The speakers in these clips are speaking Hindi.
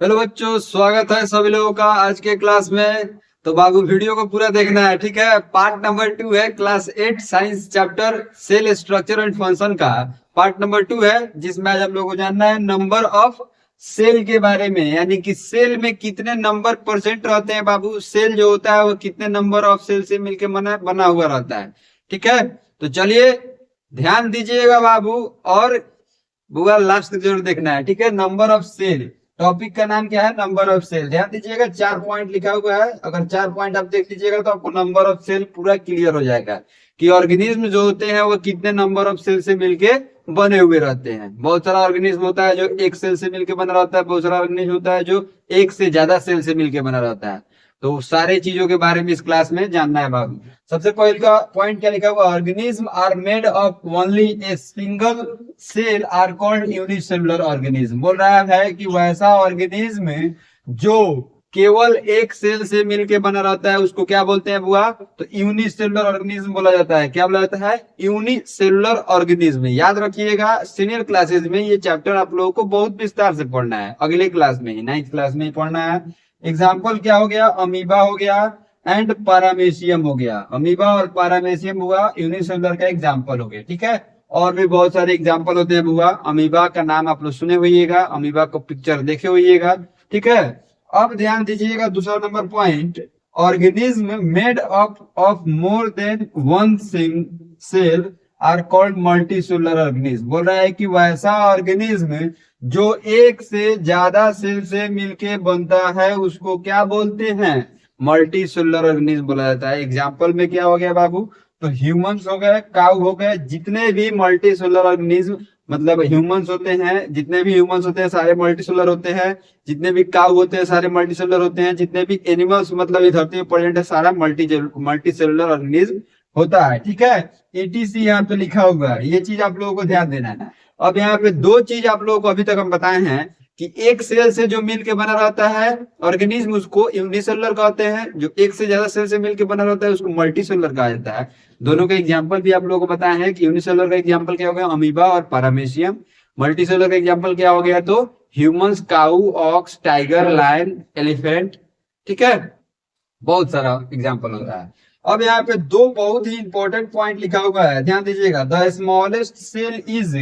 हेलो बच्चों, स्वागत है सभी लोगों का आज के क्लास में। तो बाबू वीडियो को पूरा देखना है, ठीक है। पार्ट नंबर 2 है class 8 science chapter cell structure and function का। पार्ट नंबर 2 है जिसमें आज हम लोग को जानना है नंबर ऑफ सेल के बारे में, यानी कि सेल में कितने नंबर परसेंट रहते हैं बाबू। सेल जो होता है वो कितने नंबर ऑफ सेल से मिलकर बना हुआ रहता है, ठीक है। तो चलिए ध्यान दीजिएगा बाबू, और बुआ लास्ट तक जरूर देखना है, ठीक है। नंबर ऑफ सेल टॉपिक का नाम क्या है, नंबर ऑफ सेल। ध्यान दीजिएगा 4 पॉइंट लिखा हुआ है, अगर 4 पॉइंट आप देख लीजिएगा तो आपको नंबर ऑफ सेल पूरा क्लियर हो जाएगा कि ऑर्गेनिज्म जो होते हैं वो कितने नंबर ऑफ सेल से मिलके बने हुए रहते हैं। बहुत सारा ऑर्गेनिज्म होता है जो एक सेल से मिलके बना रहता है, बहुत सारा ऑर्गेनिज्म होता है जो एक से ज्यादा सेल से मिलके बना रहता है। तो सारे चीजों के बारे में इस क्लास में जानना है बाबू। सबसे पहले का पॉइंट क्या लिखा हुआ, organism are made of only a single cell are called unicellular organism. बोल रहा है कि वैसा ऑर्गेनिज्म जो केवल एक सेल से मिलके बना रहता है उसको क्या बोलते हैं बुआ, तो यूनिसेलुलर ऑर्गेनिज्म बोला जाता है। क्या बोला जाता है, यूनिसेलुलर ऑर्गेनिज्म। याद रखिएगा सीनियर क्लासेस में ये चैप्टर आप लोगों को बहुत विस्तार से पढ़ना है, अगले क्लास में ही 9th क्लास में ही पढ़ना है। एग्जाम्पल क्या हो गया, अमीबा हो गया एंड पारामेशियम हो गया। अमीबा और पारामेशियम हुआ यूनिसेलुलर का एग्जाम्पल हो गया, ठीक है। और भी बहुत सारे एग्जाम्पल होते हैं बुआ। अमीबा का नाम आप लोग सुने होइएगा, अमीबा को पिक्चर देखे होइएगा, ठीक है। अब ध्यान दीजिएगा दूसरा number point, organism made up of more than one cell are called multicellular organism. बोल रहा है कि वैसा ऑर्गेनिज्म जो एक से ज्यादा सेल से मिलके बनता है उसको क्या बोलते हैं, मल्टी सेलुलर ऑर्गेनिज्म बोला जाता है। एग्जाम्पल में क्या हो गया बाबू, तो ह्यूमंस हो गए, काऊ हो गए, जितने भी मल्टी सेलुलर ऑर्गेनिज्म मतलब ह्यूमंस होते हैं, जितने भी ह्यूमंस होते हैं सारे मल्टी सेलुलर होते हैं, जितने भी काऊ होते हैं सारे मल्टी सेलुलर होते हैं, जितने भी एनिमल्स मतलब इस धरती में प्रेजेंट है सारा मल्टी सेलुलर ऑर्गेनिज्म होता है, ठीक है। ईटीसी यहाँ पे लिखा हुआ है, ये चीज आप लोगों को ध्यान देना है। अब यहाँ पे दो चीज आप लोगों को अभी तक हम बताए हैं कि एक सेल से जो मिलके बना रहता है ऑर्गेनिज्म उसको यूनिसेलुलर कहते हैं, जो एक से ज्यादा सेल से मिलके बना रहता है उसको मल्टीसेलुलर कहा जाता है। दोनों का एग्जांपल भी आप लोगों को बताए हैं कि यूनिसेलुलर का एग्जांपल क्या हो गया, अमीबा और पारामेशियम। मल्टीसेलुलर का एग्जांपल क्या हो गया, तो ह्यूमंस, काऊ, ऑक्स, टाइगर, लायन, एलिफेंट, ठीक है। बहुत सारा एग्जाम्पल होता है। अब यहाँ पे दो बहुत ही इंपॉर्टेंट पॉइंट लिखा हुआ है, ध्यान दीजिएगा। The smallest cell is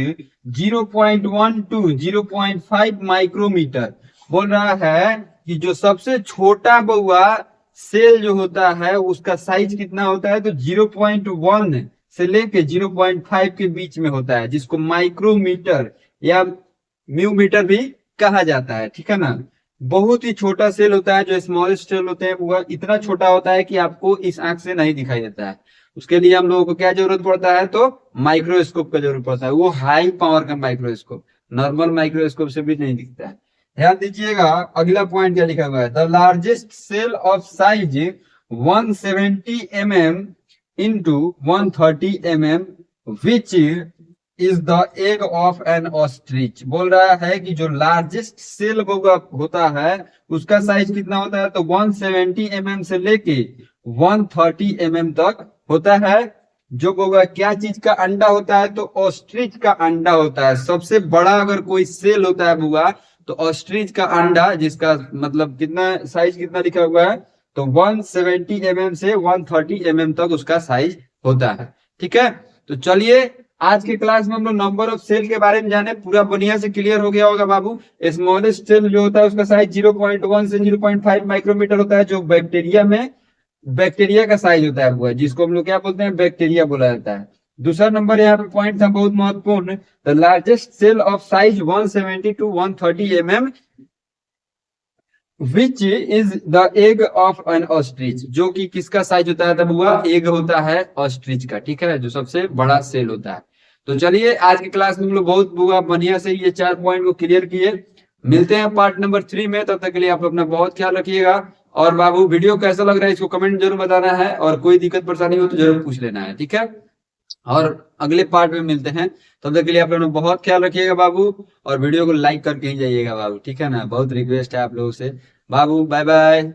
0.1 to 0.5 micrometre. बोल रहा है कि जो सबसे छोटा बउआ सेल जो होता है उसका साइज कितना होता है, तो 0.1 से लेके 0.5 के बीच में होता है, जिसको माइक्रोमीटर या म्यूमीटर भी कहा जाता है, ठीक है ना। बहुत ही छोटा सेल होता है, जो स्मॉलेस्ट सेल होते हैं वो इतना छोटा होता है कि आपको इस आंख से नहीं दिखाई देता है। उसके लिए हम लोगों को क्या जरूरत पड़ता है, तो माइक्रोस्कोप का जरूरत पड़ता है, वो हाई पावर का माइक्रोस्कोप, नॉर्मल माइक्रोस्कोप से भी नहीं दिखता है। ध्यान दीजिएगा अगला पॉइंट क्या लिखा हुआ है, the largest cell of size 170 mm into 130 mm which is the egg of an ostrich. बोल रहा है कि जो लार्जेस्ट सेल होता है उसका साइज कितना होता है, तो 170 mm से लेके 130 mm तक होता है। जो बोगा क्या चीज का अंडा होता है, तो ऑस्ट्रिच का अंडा होता है। सबसे बड़ा अगर कोई सेल होता है बुआ तो ऑस्ट्रिच का अंडा, जिसका मतलब कितना साइज कितना लिखा हुआ है, तो 170 mm से 130 mm तक उसका साइज होता है, ठीक है। तो चलिए आज के क्लास में हम लोग नंबर ऑफ सेल के बारे में जाने, पूरा बढ़िया से क्लियर हो गया होगा बाबू। स्मॉलेस्ट सेल जो होता है उसका साइज 0.1 से 0.5 माइक्रोमीटर होता है, जो बैक्टीरिया का साइज होता है वो है, जिसको हम लोग क्या बोलते हैं, बैक्टीरिया बोला जाता है। दूसरा नंबर यहाँ पे पॉइंट था बहुत महत्वपूर्ण, the largest cell of size 170 to 130 mm which is the egg of an ostrich. जो कि किसका साइज होता है, तब हुआ एग होता है ऑस्ट्रिच का, ठीक है, जो सबसे बड़ा सेल होता है। तो चलिए आज की क्लास में हम लोग बहुत बुआ बढ़िया से ये 4 पॉइंट को क्लियर किए। मिलते हैं पार्ट नंबर 3 में, तब तक के लिए आप अपना बहुत ख्याल रखिएगा। और बाबू वीडियो कैसा लग रहा है इसको कमेंट जरूर बताना है, और कोई दिक्कत परेशानी हो तो जरूर पूछ लेना है, ठीक है। और अगले पार्ट में मिलते हैं, तब तक के लिए आप लोगों ने बहुत ख्याल रखिएगा बाबू, और वीडियो को लाइक करके ही जाइएगा बाबू, ठीक है ना। बहुत रिक्वेस्ट है आप लोगों से बाबू। Bye bye.